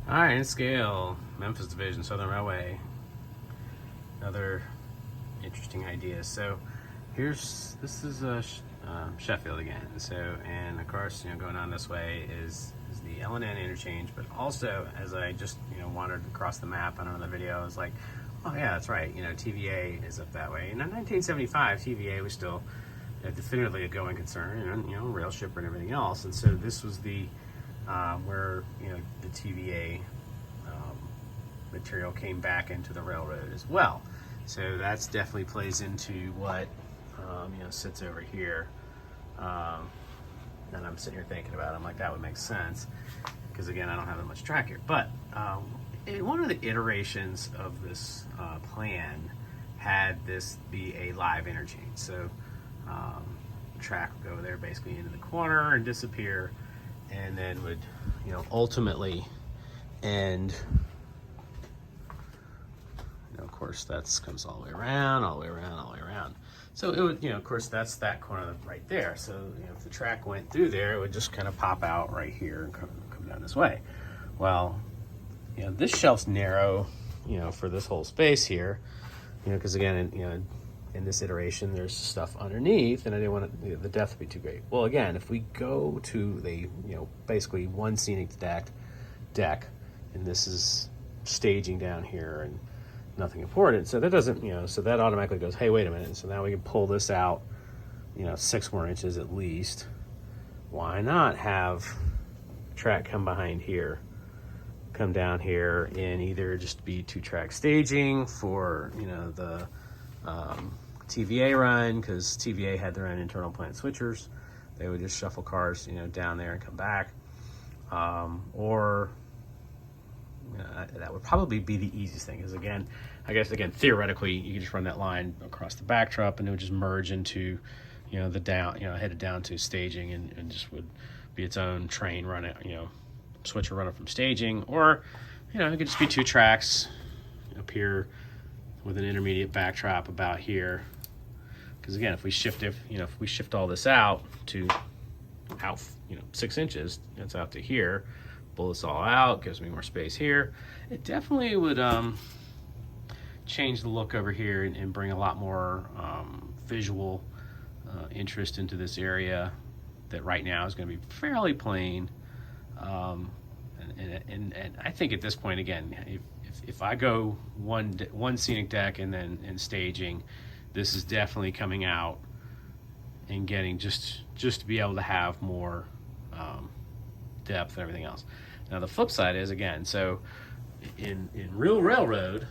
All right, in scale, Memphis Division, Southern Railway. Another interesting idea. So this is Sheffield again. So, and of course, going on this way is the L&N interchange, but also as I just, wandered across the map on another video, I was like, oh yeah, that's right. TVA is up that way. And in 1975, TVA was still definitively a going concern, and rail shipper and everything else. And so this was the where the TVA material came back into the railroad as well. So that's definitely plays into what sits over here. And I'm sitting here thinking about it. I'm like, that would make sense because again, I don't have that much track here. But one of the iterations of this plan had this be a live interchange. So track would go there basically into the corner and disappear, and then would ultimately end. Of course, that comes all the way around, all the way around, all the way around. So it would, of course, that's that corner right there. So if the track went through there, it would just kind of pop out right here and come down this way. Well, this shelf's narrow, for this whole space here, because again, in this iteration, there's stuff underneath, and I didn't want the depth to be too great. Well, again, if we go to the, basically one scenic deck, and this is staging down here and nothing important, so that doesn't, so that automatically goes, hey, wait a minute, so now we can pull this out, 6 more inches at least. Why not have track come behind here, come down here, and either just be 2-track staging for, the TVA run, because TVA had their own internal plant switchers. They would just shuffle cars, down there and come back. Or that would probably be the easiest thing, because I guess theoretically, you could just run that line across the backdrop and it would just merge into, the down, headed down to staging, and just would be its own train running, switcher running from staging. Or, it could just be 2 tracks up here with an intermediate backdrop about here. Because again, if we shift all this out to 6 inches, it's out to here, pull this all out, gives me more space here. It definitely would change the look over here and bring a lot more visual interest into this area that right now is going to be fairly plain. And I think at this point, again, if I go one scenic deck and staging, this is definitely coming out and getting just to be able to have more depth and everything else. Now the flip side is, again, so in real railroad,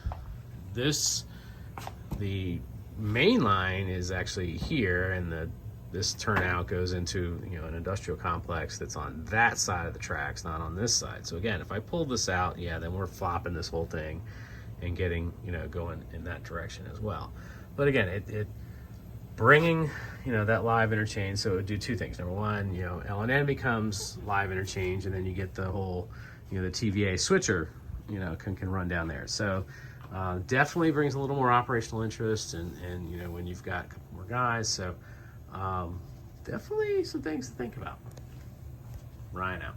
the main line is actually here, and this turnout goes into an industrial complex that's on that side of the tracks, not on this side. So again, if I pull this out, then we're flopping this whole thing and getting going in that direction as well. But again, it bringing that live interchange, so it would do 2 things. Number one, L&N becomes live interchange, and then you get the whole the TVA switcher can run down there. So definitely brings a little more operational interest, and when you've got a couple more guys. So definitely some things to think about. Ryan out.